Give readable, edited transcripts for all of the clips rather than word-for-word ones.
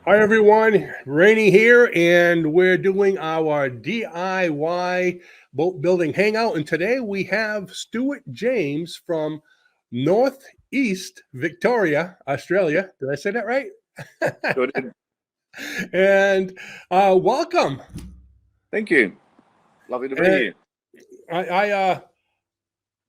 Hi everyone, Rainey here, and we're doing our DIY boat building hangout. And today we have Stewart James from Northeast Victoria, Australia. Did I say that right? Good. And welcome. Thank you. Lovely to be And here. I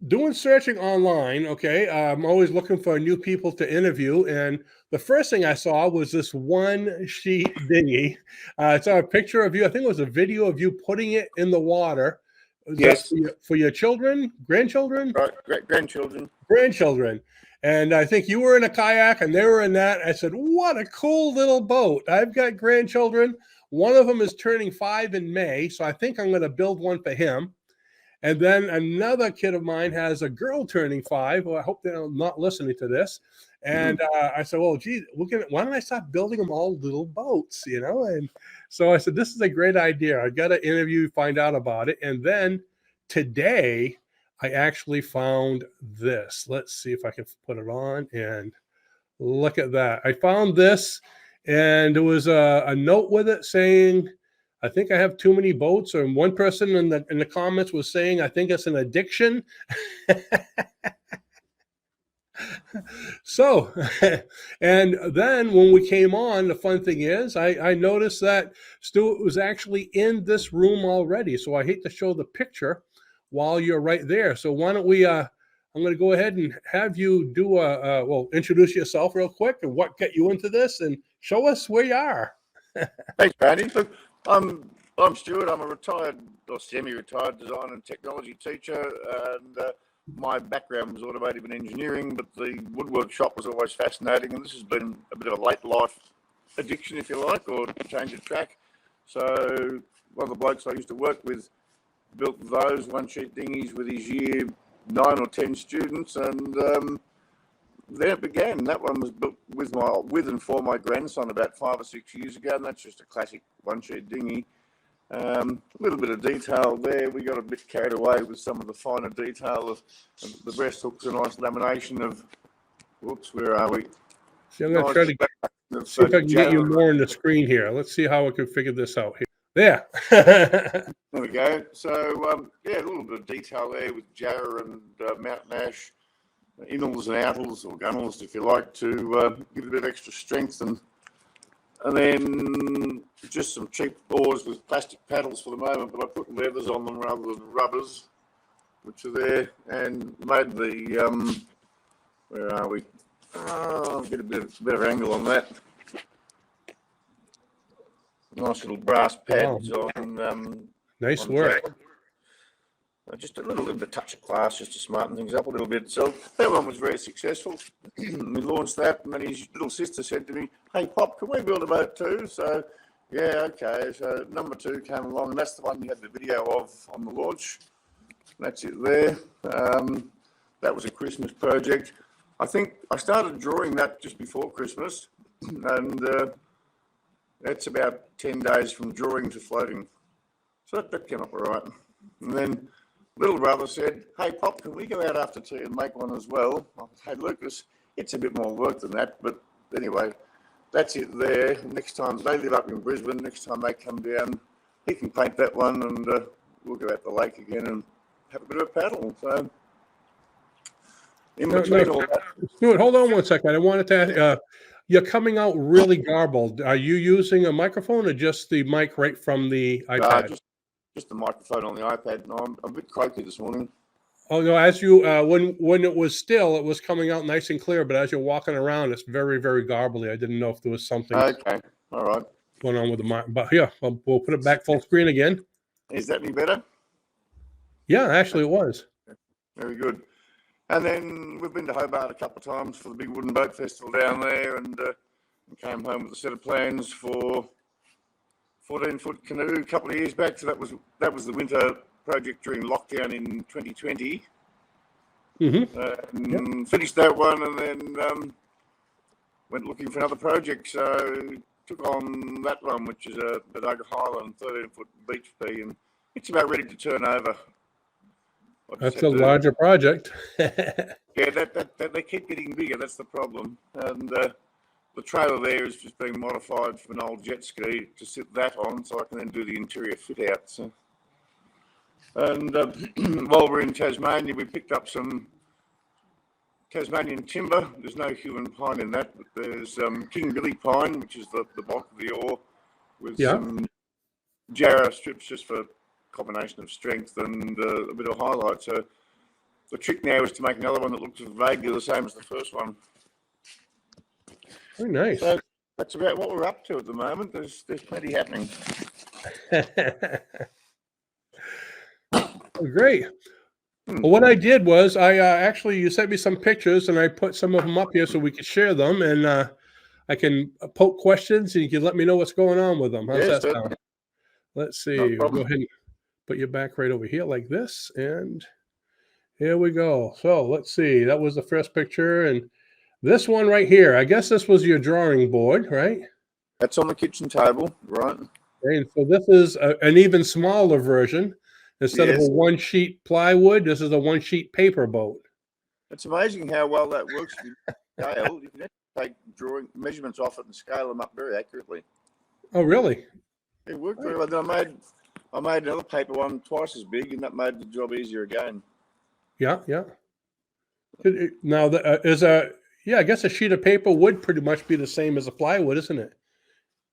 doing searching online. Okay, I'm always looking for new people to interview, and the first thing I saw was this one sheet dinghy. I saw a picture of you. I think it was a video of you putting it in the water. Was that Yes, for your children, grandchildren, right. Great grandchildren. grandchildren? And I think you were in a kayak and they were in that. I said, "What a cool little boat!" I've got grandchildren. One of them is turning 5 in May, so I think I'm going to build one for him. And then another kid of mine has a girl turning 5. Well, I hope they're not listening to this. And I said, well, gee, why don't I start building them all little boats, you know? And so I said, this is a great idea. I got to interview, find out about it. And then today, I actually found this. Let's see if I can put it on and look at that. I found this, and there was a note with it saying, I think I have too many boats. And one person in the comments was saying, I think it's an addiction. So, and then when we came on, the fun thing is, I noticed that Stuart was actually in this room already. So I hate to show the picture while you're right there. So why don't we? I'm going to go ahead and have you do well, introduce yourself real quick and what got you into this, and show us where you are. Thanks, Randy. Look, I'm Stuart. I'm a retired or semi-retired design and technology teacher, and my background was automotive and engineering, but the woodwork shop was always fascinating, and this has been a bit of a late life addiction, if you like, or change of track. So one of the blokes I used to work with built those one-sheet dinghies with his year 9 or 10 students, and then it began. That one was built with and for my grandson about 5 or 6 years ago, and that's just a classic one-sheet dinghy. A little bit of detail there. We got a bit carried away with some of the finer detail of the breast hooks, a nice lamination of. Whoops, where are we? See, I'm going to try to see if I can get you more on the screen here. Let's see how I can figure this out here. There. There we go. So, yeah, a little bit of detail there with Jarrah and mountain ash, innels and outles, or gunnels, if you like, to give it a bit of extra strength, and then just some cheap oars with plastic paddles for the moment, but I put leathers on them rather than rubbers, which are there, and made the, where are we? I'll get a better angle on that. Nice little brass pads on. Nice work. Just a little bit of touch of class, just to smarten things up a little bit. So that one was very successful. We launched that, and then his little sister said to me, "Hey, Pop, can we build a boat too?" So, yeah, okay. So number 2 came along, and that's the one you had the video of on the launch. That's it there. That was a Christmas project. I think I started drawing that just before Christmas, and that's about 10 days from drawing to floating. So that came up all right. And then little brother said, "Hey, Pop, can we go out after tea and make one as well?" I said, "Hey, Lucas, it's a bit more work than that." But anyway, that's it there. Next time, they live up in Brisbane. Next time they come down, he can paint that one, and we'll go out the lake again and have a bit of a paddle. So, in between all that. Stuart, hold on one second. I wanted to ask, you're coming out really garbled. Are you using a microphone or just the mic right from the iPad? Just the microphone on the iPad. No, I'm a bit croaky this morning. Oh no! As you when it was still, it was coming out nice and clear. But as you're walking around, it's very, very garbly. I didn't know if there was something Okay, all right, going on with the mic. But yeah, we'll put it back full screen again. Is that any better? Yeah, actually, it was. Very good. And then we've been to Hobart a couple of times for the big wooden boat festival down there, and came home with a set of plans for 14-foot canoe a couple of years back. So that was the winter project during lockdown in 2020. Finished that one, and then went looking for another project. So took on that one, which is a Doug Highland 13-foot beach P, and it's about ready to turn over. That's a larger project. Yeah, that they keep getting bigger. That's the problem, and the trailer there is just being modified from an old jet ski to sit that on, so I can then do the interior fit out. So. And while we're in Tasmania, we picked up some Tasmanian timber. There's no human pine in that, but there's King Billy pine, which is the bulk of the ore, with some jarrah strips just for combination of strength and a bit of highlight. So the trick now is to make another one that looks vaguely the same as the first one. Very nice. So that's about what we're up to at the moment. There's plenty happening. Oh, great. Well, what I did was I actually, you sent me some pictures and I put some of them up here so we could share them, and I can poke questions and you can let me know what's going on with them. How's that sound? Let's see. We'll go ahead and put you back right over here like this, and here we go. So let's see. That was the first picture, and this one right here, I guess this was your drawing board, right? That's on the kitchen table, right? And so this is an even smaller version. Instead of a one-sheet plywood, this is a one-sheet paper boat. It's amazing how well that works. If you scale, you can take drawing measurements off it and scale them up very accurately. Oh, really? It worked very well. Then I made another paper one twice as big, and that made the job easier again. Yeah, yeah. Now, I guess a sheet of paper would pretty much be the same as a plywood, isn't it?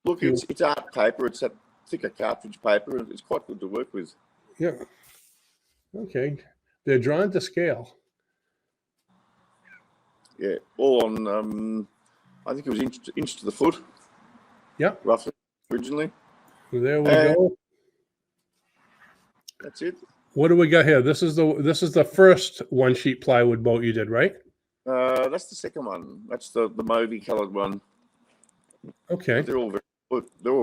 Look, it's art paper. It's that thicker cartridge paper. It's quite good to work with. Yeah. Okay. They're drawn to scale. Yeah, all on, I think it was inch to the foot. Yeah. Roughly, originally. There we go. That's it. What do we got here? This is the first one-sheet plywood boat you did, right? That's the second one. That's the mauvey coloured one. Okay. They're all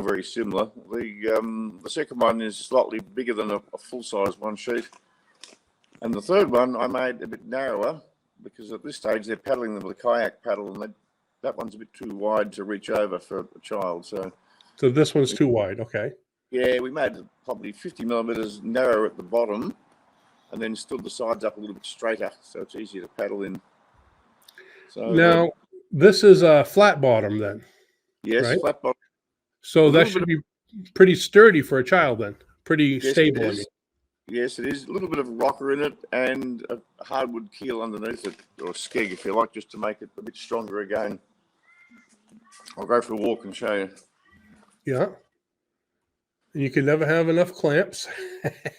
very similar. The second one is slightly bigger than a full-size one sheet, and the third one I made a bit narrower because at this stage they're paddling them with a kayak paddle, and that one's a bit too wide to reach over for a child. So this one's too wide. Okay. Yeah, we made it probably 50 millimeters narrower at the bottom, and then stood the sides up a little bit straighter, so it's easier to paddle in. So now this is a flat bottom then. Yes, right? Flat bottom. So that should be pretty sturdy for a child then. Pretty stable. Yes, it is. A little bit of a rocker in it and a hardwood keel underneath it, or a skeg if you like, just to make it a bit stronger again. I'll go for a walk and show you. Yeah. You can never have enough clamps.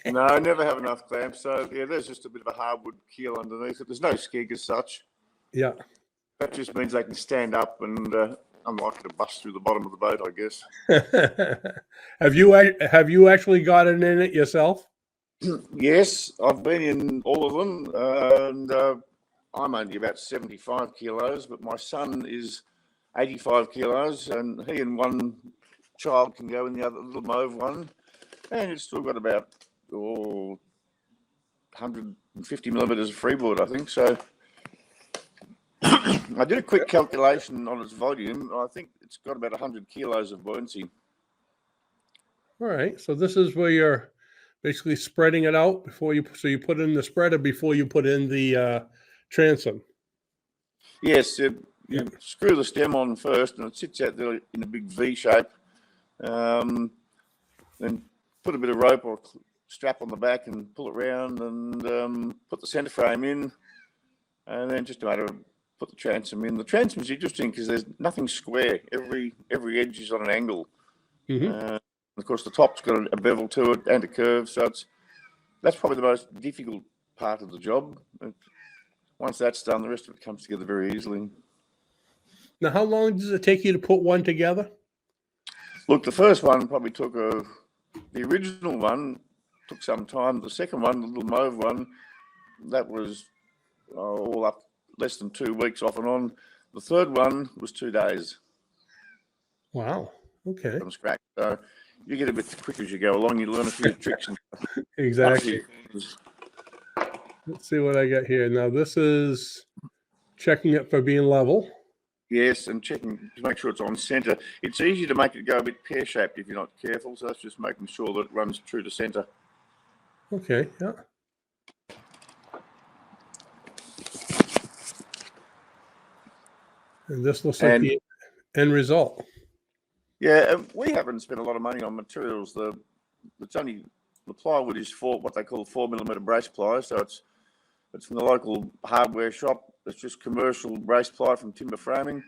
No, I never have enough clamps. So yeah, there's just a bit of a hardwood keel underneath it. There's no skeg as such. Yeah. That just means they can stand up and unlikely to bust through the bottom of the boat, I guess. Have you actually gotten in it yourself? Yes, I've been in all of them, and I'm only about 75 kilos, but my son is 85 kilos, and he and one child can go in the other little mauve one, and it's still got about 150 millimeters of freeboard, I think. So I did a quick calculation on its volume. I think it's got about 100 kilos of buoyancy. All right. So this is where you're basically spreading it out before you put in the spreader before you put in the transom. Yes. You screw the stem on first, and it sits out there in a big V shape. Then put a bit of rope or strap on the back and pull it round, and put the center frame in, and then just a matter of put the transom in. The transom is interesting because there's nothing square. Every edge is on an angle. Mm-hmm. Of course, the top's got a bevel to it and a curve, so that's probably the most difficult part of the job. Once that's done, the rest of it comes together very easily. Now, how long does it take you to put one together? Look, the first one probably took the original one took some time. The second one, the little mauve one, that was all up less than 2 weeks off and on. The third one was 2 days. Wow. Okay. From scratch. So you get a bit quick as you go along. You learn a few tricks. Exactly. Let's see what I got here. Now this is checking it for being level. Yes, and checking to make sure it's on center. It's easy to make it go a bit pear-shaped if you're not careful. So that's just making sure that it runs true to center. Okay. Yeah. And this looks like the end result. Yeah, and we haven't spent a lot of money on materials. The plywood is for what they call 4mm brace ply, so it's from the local hardware shop. It's just commercial brace ply from timber framing,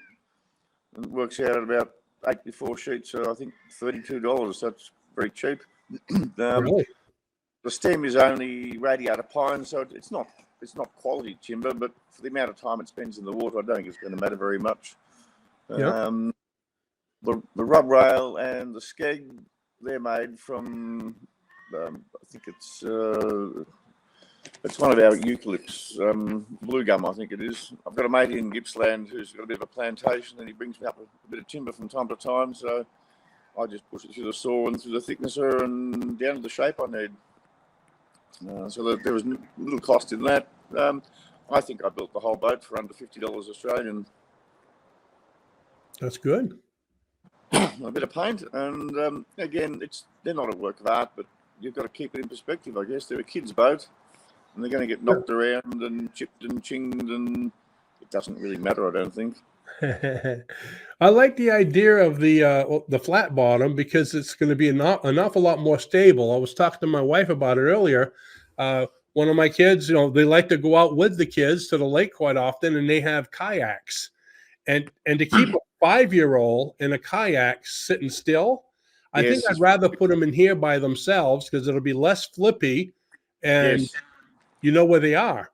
and it works out at about 84 sheets. So I think $32. That's very cheap. Really? The stem is only radiator pine, so it's not quality timber, but for the amount of time it spends in the water, I don't think it's going to matter very much. Yeah. The rub rail and the skeg, they're made from I think it's one of our eucalypts, blue gum, I think it is. I've got a mate in Gippsland who's got a bit of a plantation, and he brings me up a bit of timber from time to time, so I just push it through the saw and through the thicknesser and down to the shape I need. So there was little cost in that. I think I built the whole boat for under $50 Australian. That's good. A bit of paint, and again, they're not a work of art, but you've got to keep it in perspective, I guess. They're a kid's boat, and they're going to get knocked around and chipped and chinged, and it doesn't really matter, I don't think. I like the idea of the flat bottom because it's going to be an awful lot more stable. I was talking to my wife about it earlier. One of my kids, they like to go out with the kids to the lake quite often, and they have kayaks. And to keep a 5-year-old in a kayak sitting still, I think I'd rather put them in here by themselves because it'll be less flippy, and you know where they are.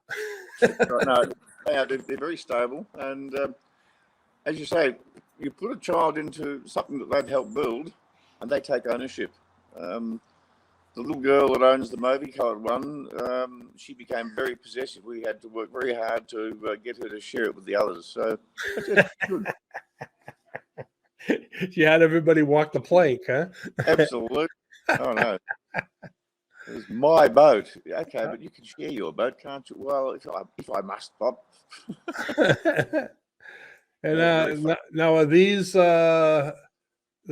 No, they're very stable, and as you say, you put a child into something that they've helped build, and they take ownership. The little girl that owns the Moby-coloured one, she became very possessive. We had to work very hard to get her to share it with the others. So it's good. She had everybody walk the plank, huh? Absolutely. Oh, no. It was my boat. Okay, but you can share your boat, can't you? Well, if I must, Bob. And now are these the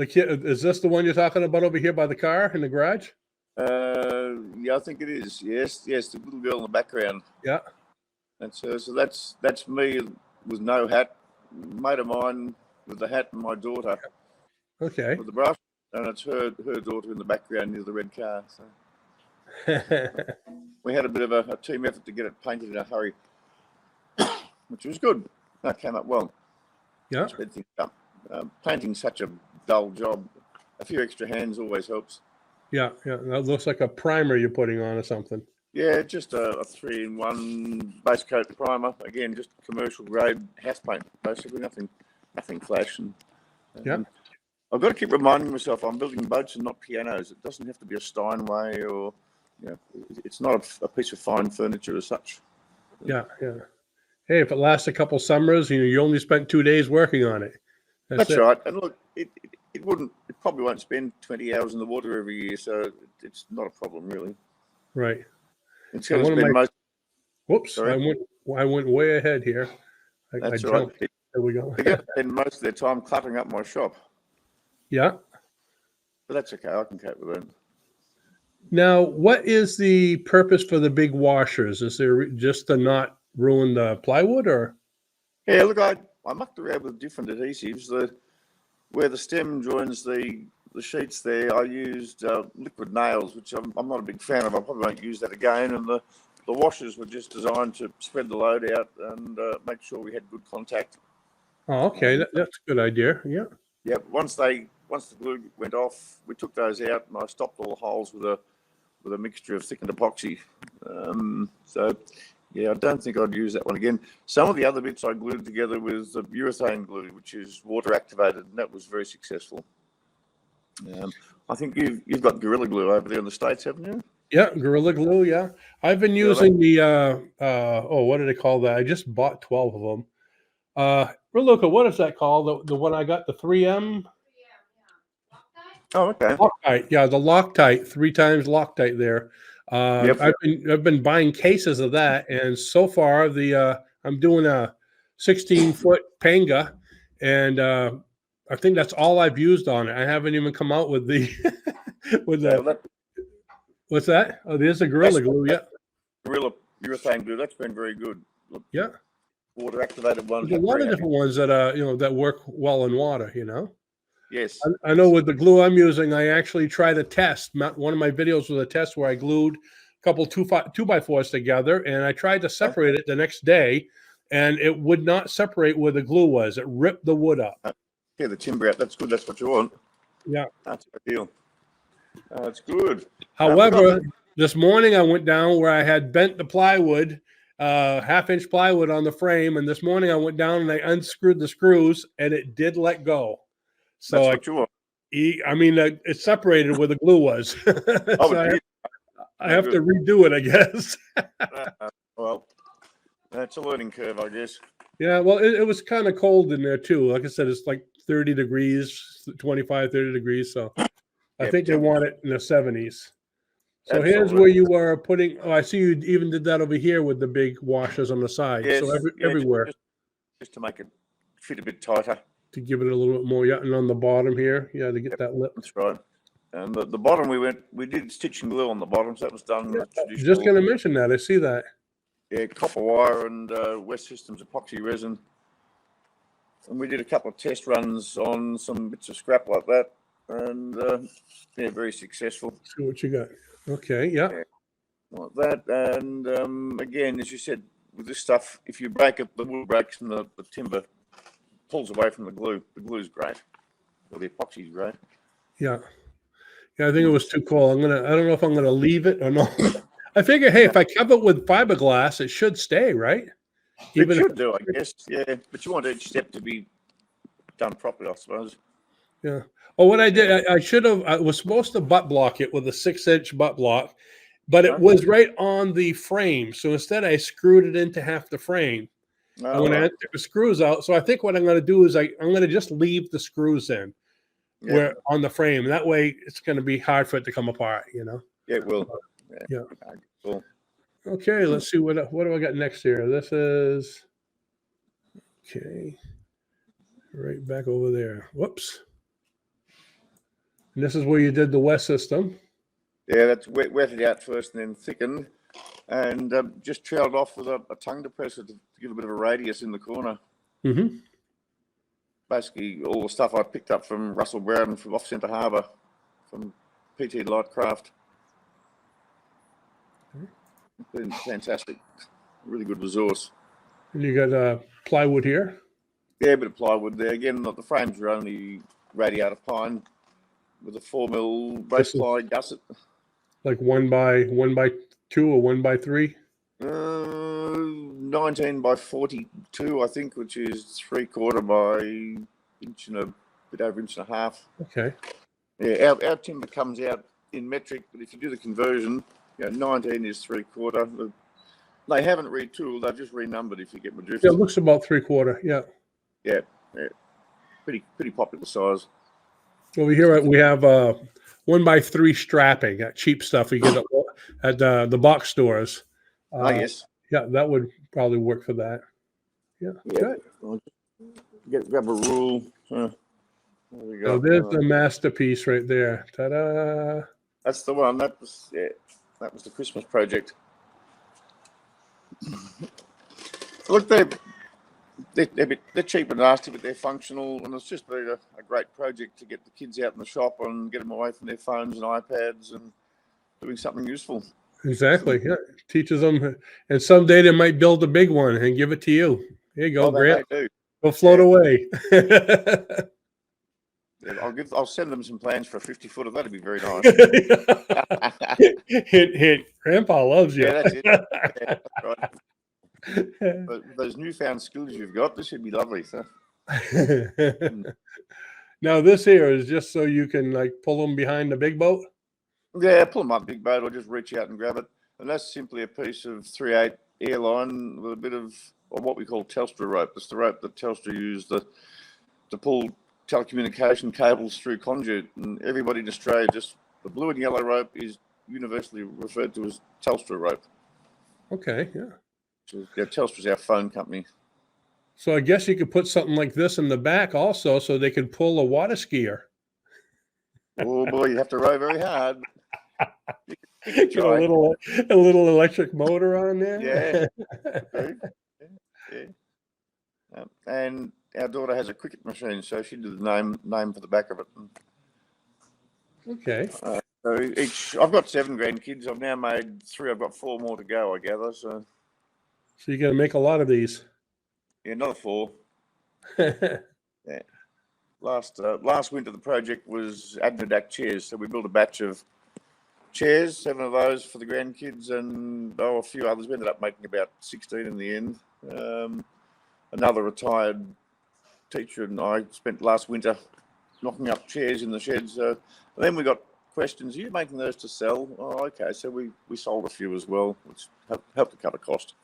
kid? Is this the one you're talking about over here by the car in the garage? Yeah, I think it is. Yes, the little girl in the background. Yeah, that's her. So that's me with no hat. Mate of mine with the hat, and my daughter. Okay. With the brush, and it's her daughter in the background near the red car. So we had a bit of a team effort to get it painted in a hurry, which was good. That came up well. Yeah. Sped things up. Painting's such a dull job. A few extra hands always helps. Yeah. That looks like a primer you're putting on or something. Yeah, just a 3-in-1 base coat primer. Again, just commercial grade house paint, basically nothing flash. And I've got to keep reminding myself I'm building boats and not pianos. It doesn't have to be a Steinway or, it's not a piece of fine furniture as such. Yeah. Hey, if it lasts a couple summers, you only spent 2 days working on it. That's right. And look, it probably won't spend 20 hours in the water every year, so it's not a problem really. Right. It's going to spend most. Whoops! Sorry? I went way ahead here. That's right. There we go. They're going to spend most of their time cluttering up my shop. Yeah. But that's okay. I can cope with that. Now, what is the purpose for the big washers? Is there just to not ruin the plywood, or? Yeah, look, I mucked around with different adhesives. Where the stem joins the sheets there, I used liquid nails, which I'm not a big fan of. I probably won't use that again. And the washers were just designed to spread the load out and make sure we had good contact. Oh, okay, that's a good idea. Yeah. Yeah. Once the glue went off, we took those out, and I stopped all the holes with a mixture of thickened epoxy. So. Yeah, I don't think I'd use that one again. Some of the other bits I glued together with the urethane glue, which is water activated, and that was very successful. I think you've got Gorilla Glue over there in the States, haven't you? Yeah, Gorilla Glue. Yeah, I've been using the what do they call that? I just bought 12 of them. Luca, what is that called? The one I got, the 3M. Oh, okay. Loctite. Yeah, the Loctite, 3 times Loctite there. I've been buying cases of that, and so far I'm doing a 16-foot panga, and I think that's all I've used on it. I haven't even come out with the what's that? Oh, there's a Gorilla Glue. Yeah, Gorilla urethane glue. That's been very good. Yeah. water activated ones. There's a lot of different ones that that work well in water. Yes. I know with the glue I'm using, I actually tried a test. One of my videos was a test where I glued a couple 2x4s together, and I tried to separate it the next day, and it would not separate where the glue was. It ripped the wood up. Yeah, the timber out. That's good. That's what you want. Yeah, that's ideal. That's good. However, this morning I went down where I had bent the plywood, half-inch plywood on the frame, and this morning I went down and I unscrewed the screws, and it did let go. So that's what you want. It separated where the glue was. So I have to redo it, I guess. Well, that's a learning curve, I guess. Yeah, well, it was kind of cold in there too. Like I said, it's like 30 degrees, 25, 30 degrees. So I think they want it in the 70s. So here's where you are putting. Oh, I see you even did that over here with the big washers on the side. Yes, so everywhere. Just to make it fit a bit tighter. To give it a little bit more, yeah, and on the bottom here, yeah, to get that lip. That's right. And the bottom, we did stitch and glue on the bottom, so that was done. Yeah, just going to mention that. I see that. Yeah, copper wire and West Systems epoxy resin. And we did a couple of test runs on some bits of scrap like that, and very successful. Let's see what you got. Okay, yeah. Like that, and again, as you said, with this stuff, if you break it, the wood breaks and the timber pulls away from the glue. The glue's great, or the epoxy's great. Yeah, I think it was too cold. I don't know if I'm gonna leave it or not. I figure, hey, if I cover it with fiberglass, it should stay, right? It should do, I guess. Yeah, but you want each step to be done properly, I suppose. Yeah. Oh, what I did, I was supposed to butt block it with a 6-inch butt block, but it was right on the frame. So instead, I screwed it into half the frame. When I took the screws out, so I think what I'm going to do is I'm going to just leave the screws in where on the frame. That way, it's going to be hard for it to come apart. Yeah, it will. Yeah. Cool. Okay, let's see what do I got next here. This is okay. Right back over there. Whoops. And this is where you did the West system. Yeah, that's wetted out first and then thickened, and just trailed off with a tongue depressor to give a bit of a radius in the corner. Mm-hmm. Basically, all the stuff I picked up from Russell Brown from off Centre Harbour, from PT Lightcraft. Been fantastic, really good resource. And you got plywood here. Yeah, a bit of plywood there. Again, the frames are only radiator pine with a 4mm brace ply gusset. Like 1x2 or 1x3? 19 by 42, I think, which is 3/4 by inch and a bit over inch and a half. Okay. Yeah, our timber comes out in metric, but if you do the conversion, 19 is 3/4. They haven't retooled; they've just renumbered. If you get my drift. Yeah, it looks about 3/4. Yeah. Yeah. Pretty popular size. Over here we have 1x3 strapping, cheap stuff you get at the box stores. Yes. Yeah, that would probably work for that. Yeah. Good. Grab a rule. There we go. So there's the masterpiece right there. Ta-da! That's the one. That was the Christmas project. Look, they're cheap and nasty, but they're functional, and it's just been a great project to get the kids out in the shop and get them away from their phones and iPads and doing something useful. Exactly. Yeah, teaches them, and someday they might build a big one and give it to you. Here you go, Grant. Go float away. I'll send them some plans for a 50-footer. That'd be very nice. Hint. Grandpa loves you. Yeah, that's it. Yeah, that's right. But with those newfound skills you've got, this should be lovely, sir. Now this here is just so you can pull them behind the big boat. Yeah, pull them up big boat or just reach out and grab it. And that's simply a piece of 3/8 airline with a bit of what we call Telstra rope. It's the rope that Telstra used to pull telecommunication cables through conduit. And everybody in Australia, just the blue and yellow rope is universally referred to as Telstra rope. Okay, yeah. So, Telstra's our phone company. So I guess you could put something like this in the back also, so they could pull a water skier. Oh boy, you have to row very hard. Get a little electric motor on there. Yeah. And our daughter has a cricket machine, so she did the name for the back of it. Okay. So I've got 7 grandkids. I've now made 3. I've got 4 more to go, I gather. So you got to make a lot of these. yeah, another 4. Yeah. Last winter the project was Admirac chairs, so we built a batch of chairs, 7 of those for the grandkids, and a few others. We ended up making about 16 in the end. Another retired teacher and I spent last winter knocking up chairs in the sheds. And then we got questions, are you making those to sell? Oh, okay. So we sold a few as well, which helped to cut a cost.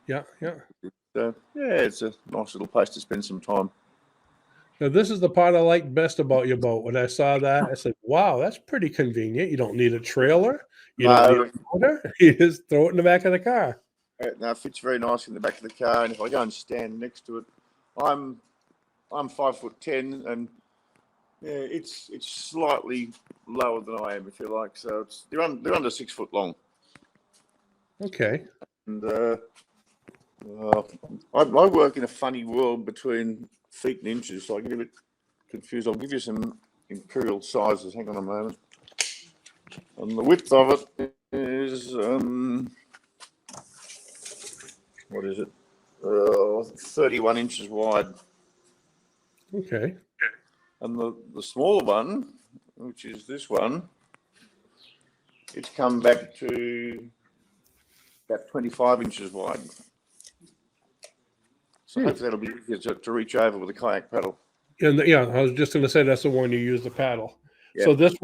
Yeah, yeah. So, yeah, it's a nice little place to spend some time. Now, this is the part I like best about your boat. When I saw that, I said, wow, that's pretty convenient. You don't need a trailer. You don't need a motor. You just throw it in the back of the car. Now it fits very nice in the back of the car, and if I go and stand next to it, I'm 5'10", and yeah, it's slightly lower than I am, if you like. So they're under 6 foot long. Okay. And I work in a funny world between feet and inches, so I get a bit confused. I'll give you some imperial sizes. Hang on a moment. And the width of it is what is it? 31 inches wide. Okay. And the smaller one, which is this one, it's come back to about 25 inches wide. So hopefully that'll be easier to reach over with a kayak paddle. And yeah, I was just going to say that's the one you use the paddle. Yeah. So this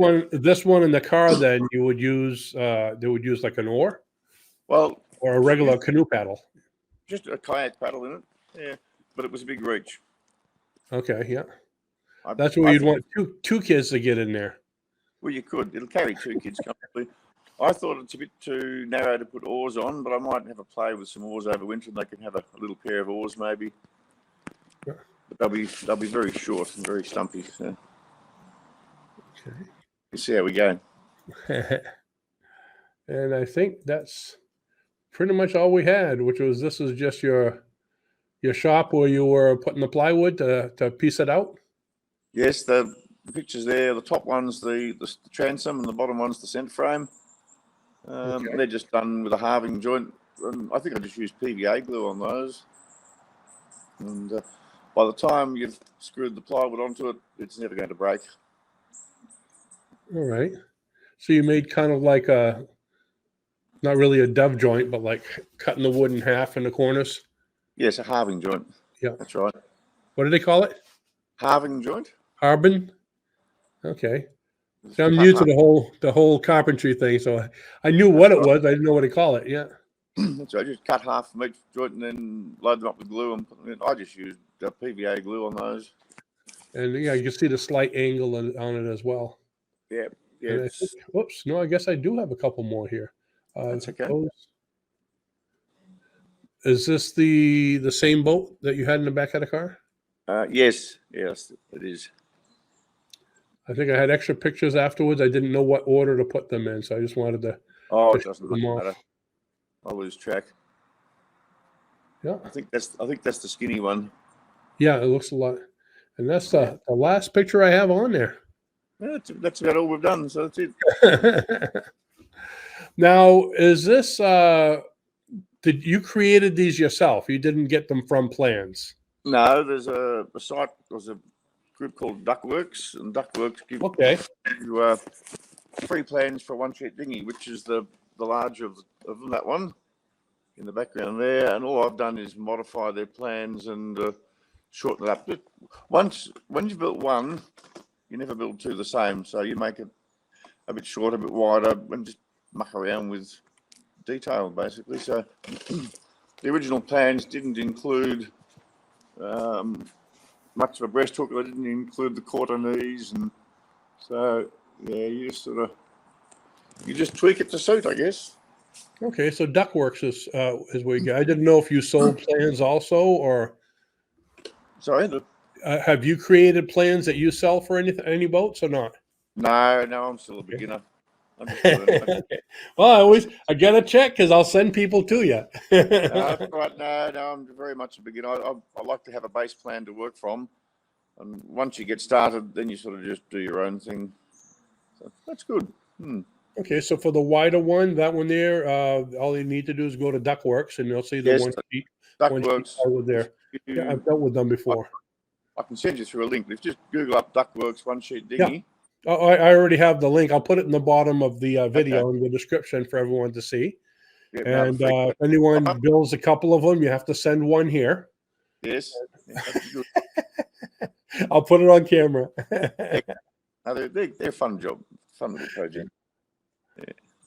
one in the car, then you would use they would use like an oar, well, or a regular canoe paddle. Just a kayak paddle in it, yeah. But it was a big reach. Okay, yeah. That's where you'd want two kids to get in there. Well, you could. It'll carry 2 kids comfortably. I thought it's a bit too narrow to put oars on, but I might have a play with some oars over winter, and they can have a little pair of oars maybe. Yeah. But they'll be very short and very stumpy. So. Okay. We'll see how we go. And I think that's pretty much all we had, which was this is just your shop where you were putting the plywood to piece it out. Yes, the pictures there. The top one's the transom, and the bottom one's the centre frame. Okay. They're just done with a halving joint, and I think I just used PVA glue on those. And by the time you've screwed the plywood onto it, it's never going to break. All right. So you made kind of like not really a dove joint, but like cutting the wood in half in the corners. Yes, a halving joint. Yeah, that's right. What do they call it? Halving joint. Harbin. Okay. So I'm new to the whole carpentry thing, so I knew what it was. I didn't know what to call it. Yeah. That's right. Just cut half from each joint and then load them up with glue and put them in. I just used PVA glue on those. And yeah, you can see the slight angle on it as well. Yeah. Yeah. Whoops. No, I guess I do have a couple more here. That's okay. Is this the same boat that you had in the back of the car? Yes, it is. I think I had extra pictures afterwards. I didn't know what order to put them in, so I just wanted to. Oh, it doesn't matter. I lose track. Yeah, I think that's the skinny one. Yeah, it looks a lot, and that's the last picture I have on there. Yeah, that's about all we've done. So that's it. Now, is this? Did you created these yourself? You didn't get them from plans? No, there's a site. There's a group called Duckworks, and Duckworks give you free plans for a one-sheet dinghy, which is the larger of that one in the background there. And all I've done is modify their plans and shorten it up. When you've built one, you never build 2 the same. So you make it a bit shorter, a bit wider, and just muck around with detail, basically. So the original plans didn't include much of a breast hook. They didn't include the quarter knees, and so yeah, you just tweak it to suit, I guess. Okay, so Duckworks is where you go. I didn't know if you sold plans also, or sorry, have you created plans that you sell for any boats or not? No, I'm still a beginner. I'm just learning. Well, I gotta check because I'll send people to you. That's right. No, I'm very much a beginner. I like to have a base plan to work from, and once you get started, then you sort of just do your own thing. So that's good. Okay, so for the wider one, that one there, all you need to do is go to Duckworks, and you'll see the Yes, one sheet Duckworks. plywood there. Yeah, I've dealt with them before. I can send you through a link. If you just Google up Duckworks one sheet dinghy. Yeah. I already have the link. I'll put it in the bottom of the video Okay. in the description for everyone to see. Yeah, And if anyone builds a couple of them, you have to send one here. Yes. Good. I'll put it on camera. No, they're fun job, fun little project. Yeah.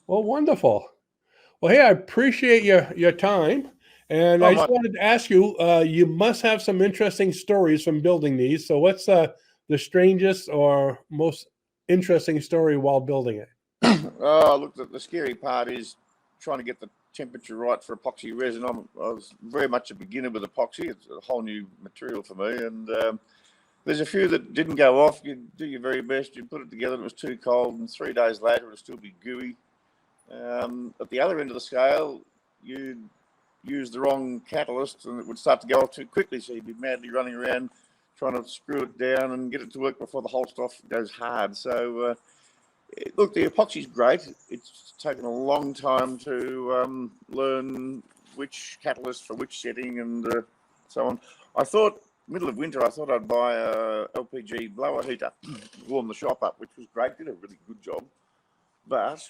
Well, wonderful. Well, hey, I appreciate your time. And I just wanted to ask you, you must have some interesting stories from building these. So what's the strangest or most interesting story while building it? Oh, look, the scary part is trying to get the temperature right for epoxy resin. I was very much a beginner with epoxy. It's a whole new material for me. And there's a few that didn't go off. You do your very best. You put it together and it was too cold. And 3 days later, it'll still be gooey. At the other end of the scale, you'd use the wrong catalyst and it would start to go off too quickly. So you'd be madly running around trying to screw it down and get it to work before the whole stuff goes hard. So, look, the epoxy's great. It's taken a long time to learn which catalyst for which setting and so on. I thought, middle of winter, I thought I'd buy a LPG blower heater, warm the shop up, which was great, did a really good job. But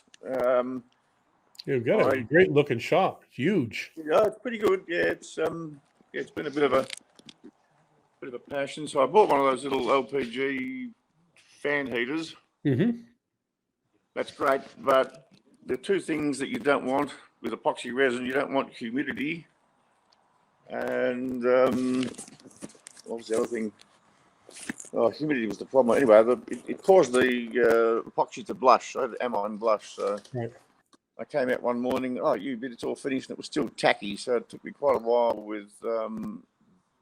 you've got a great looking shop. It's huge. Yeah, it's pretty good. Yeah, it's been a bit of a passion. So I bought one of those little LPG fan heaters. Mm-hmm. That's great, but the two things that you don't want with epoxy resin, you don't want humidity, and what was the other thing? Oh, humidity was the problem. Anyway, it caused the epoxy to blush. I had amine blush, so right. I came out one morning, it's all finished, and it was still tacky, so it took me quite a while with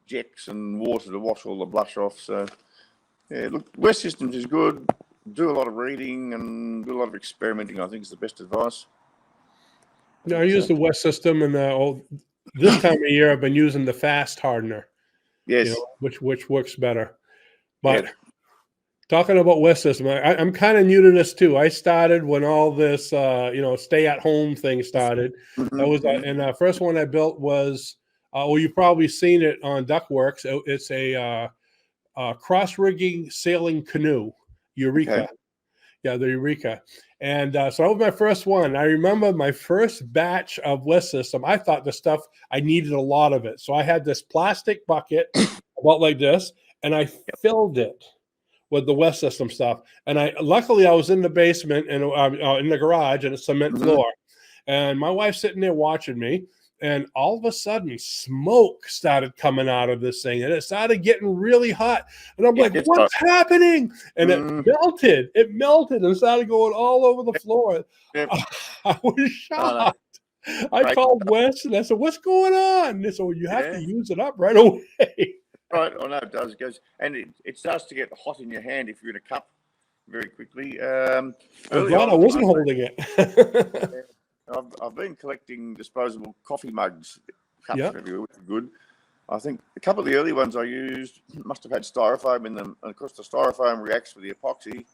jets and water to wash all the blush off. So, yeah, look, West Systems is good. Do a lot of reading and do a lot of experimenting, I think is the best advice. No, I use the West System, and this time of year I've been using the fast hardener. Yes. Which works better. But talking about West System, I'm kind of new to this too. I started when all this stay at home thing started. Mm-hmm. That was and the first one I built was you've probably seen it on Duckworks. It's a cross rigging sailing canoe, Eureka. Okay. Yeah, the Eureka. And so that was my first one. I remember my first batch of West System. I thought the stuff, I needed a lot of it. So I had this plastic bucket about like this, and I filled it with the West System stuff. And luckily I was in the basement and in the garage and a cement floor. And my wife's sitting there watching me. And all of a sudden, smoke started coming out of this thing, and it started getting really hot. And I'm like, "What's happening?" And it melted. It melted and started going all over the floor. Yep. I was shocked. I called Wes and I said, "What's going on?" And they said, "Well, you have to use it up right away." Right. I know it does. It goes, and it starts to get hot in your hand if you're in a cup very quickly. I'm glad I wasn't holding it. I've been collecting disposable coffee mugs, cups everywhere, which are good. I think a couple of the early ones I used must have had styrofoam in them, and of course the styrofoam reacts with the epoxy,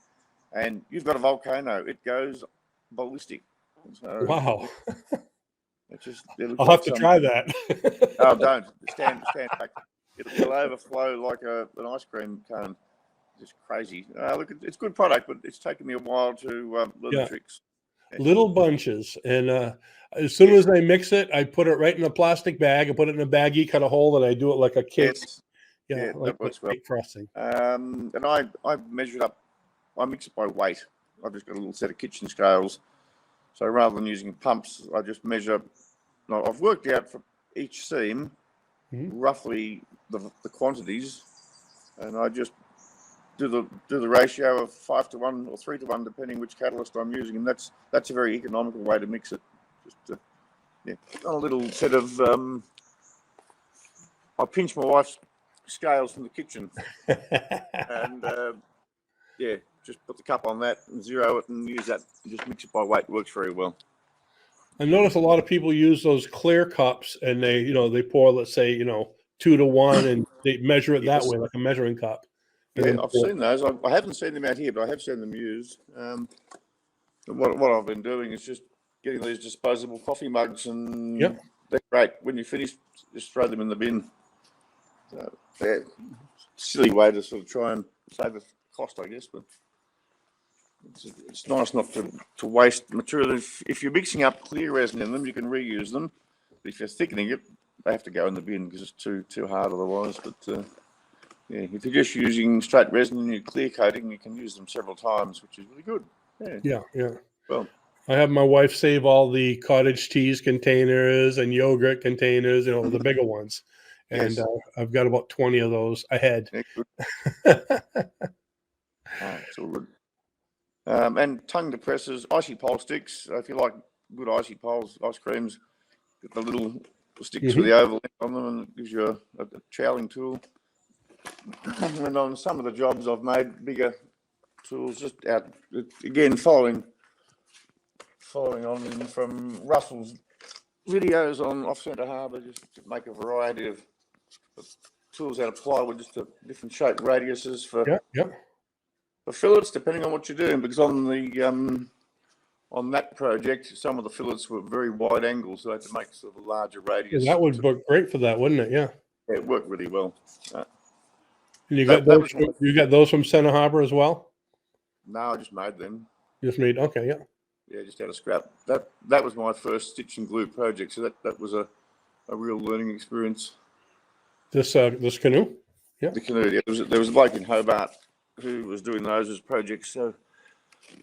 and you've got a volcano; it goes ballistic. So wow! I'll have to try that. Oh, don't stand back. It'll overflow like an ice cream cone. Just crazy. Look, it's a good product, but it's taken me a while to learn the tricks. Little bunches, and as soon as I mix it, I put it right in a plastic bag. I put it in a baggie, cut a hole, and I do it like a cake. That works well. Cake frosting. And I've measured up. I mix it by weight. I've just got a little set of kitchen scales. So rather than using pumps, I just measure. No, I've worked out for each seam roughly the quantities, and I just do the ratio of 5 to 1 or 3 to 1, depending which catalyst I'm using, and that's a very economical way to mix it. Just a little set of I pinch my wife's scales from the kitchen, and just put the cup on that and zero it and use that. Just mix it by weight. It works very well. I notice a lot of people use those clear cups and they pour, let's say, 2 to 1 and they measure it that Yes. way, like a measuring cup. And Yeah, then I've seen those. I haven't seen them out here, but I have seen them used. What I've been doing is just getting these disposable coffee mugs, and Yep. they're great. When you finish, just throw them in the bin. So, yeah, silly way to sort of try and save the cost, I guess, but it's nice not to waste material. If you're mixing up clear resin in them, you can reuse them. But if you're thickening it, they have to go in the bin because it's too hard otherwise. But yeah, if you're just using straight resin and you're clear coating, you can use them several times, which is really good. Yeah. Well, I have my wife save all the cottage cheese containers and yogurt containers, the bigger ones. And yes. I've got about 20 of those ahead. Yeah, good. It's all good. And tongue depressors, icy pole sticks. If you like good icy poles, ice creams, get the little sticks with the oval end on them, and it gives you a troweling tool. And on some of the jobs, I've made bigger tools just out again, following on from Russell's videos on off Centre Harbour, just to make a variety of tools out of plywood, just to different shape radiuses for fillets, depending on what you're doing. Because on the on that project, some of the fillets were very wide angles, so they had to make sort of a larger radius. That would work great for that, wouldn't it? Yeah. It worked really well. And you got those from Center Harbor as well? No, I just made them. Just made, okay, yeah. Yeah, just out of scrap. That was my first stitch and glue project, so that was a real learning experience. This canoe? Yeah. The canoe. Yeah, there was a bloke in Hobart who was doing those as projects, so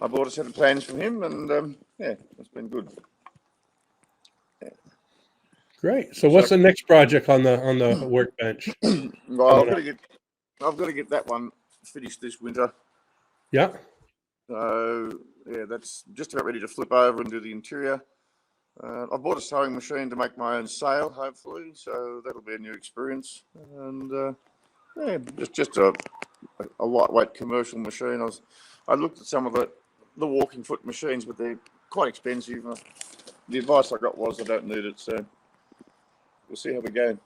I bought a set of plans from him, and yeah, it's been good. Yeah. Great. So what's the next project on the workbench? Well, I've got to get that one finished this winter. Yeah. So yeah, that's just about ready to flip over and do the interior. I bought a sewing machine to make my own sail, hopefully, so that'll be a new experience. And yeah, just a lightweight commercial machine. I looked at some of the walking foot machines, but they're quite expensive. The advice I got was I don't need it, so we'll see how we go.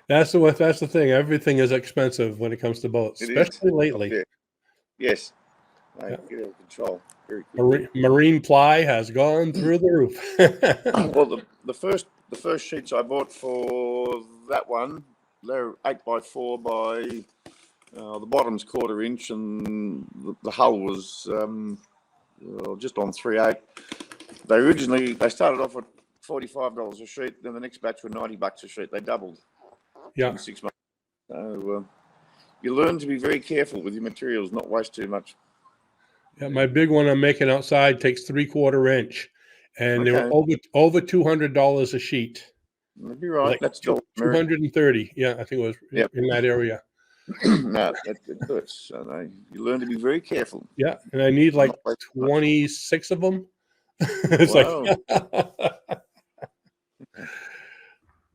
That's the thing. Everything is expensive when it comes to boats, especially lately. Yeah. Yes. Get out of control. Marine ply has gone through the roof. Well, the first sheets I bought for that one, they're 8x4 by the bottom's 1/4 inch, and the hull was just on 3/8. They started off at $45 a sheet. Then the next batch were $90 a sheet. They doubled. Yeah. In 6 months. So you learn to be very careful with your materials, not waste too much. Yeah, my big one I'm making outside takes 3/4 inch, and they were over $200 a sheet. You're right. Like that's still 230. Yeah, I think it was in that area. No, it hurts. So you learn to be very careful. Yeah, and I need like 26 of them. It's wow.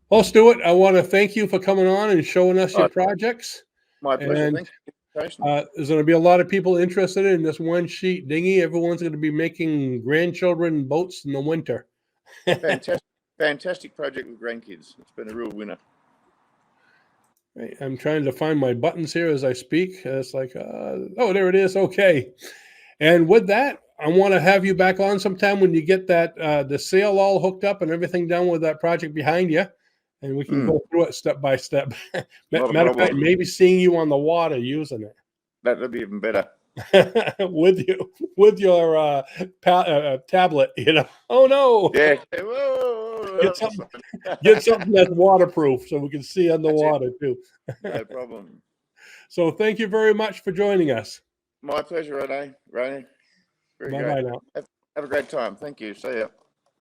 Well, Stewart, I want to thank you for coming on and showing us your projects. My pleasure. And thank you. there's going to be a lot of people interested in this one sheet dinghy. Everyone's going to be making grandchildren boats in the winter. Fantastic project with grandkids. It's been a real winner. I'm trying to find my buttons here as I speak. It's like, oh, there it is. Okay. And with that, I want to have you back on sometime when you get that the sail all hooked up and everything done with that project behind you, and we can go through it step by step. Matter of fact, maybe seeing you on the water using it. That'd be even better. with your tablet, Oh no! Yeah. Whoa. Get something that's waterproof so we can see underwater too. No problem. So thank you very much for joining us. My pleasure, Rene. Very Bye great. now. Have a great time. Thank you. See ya.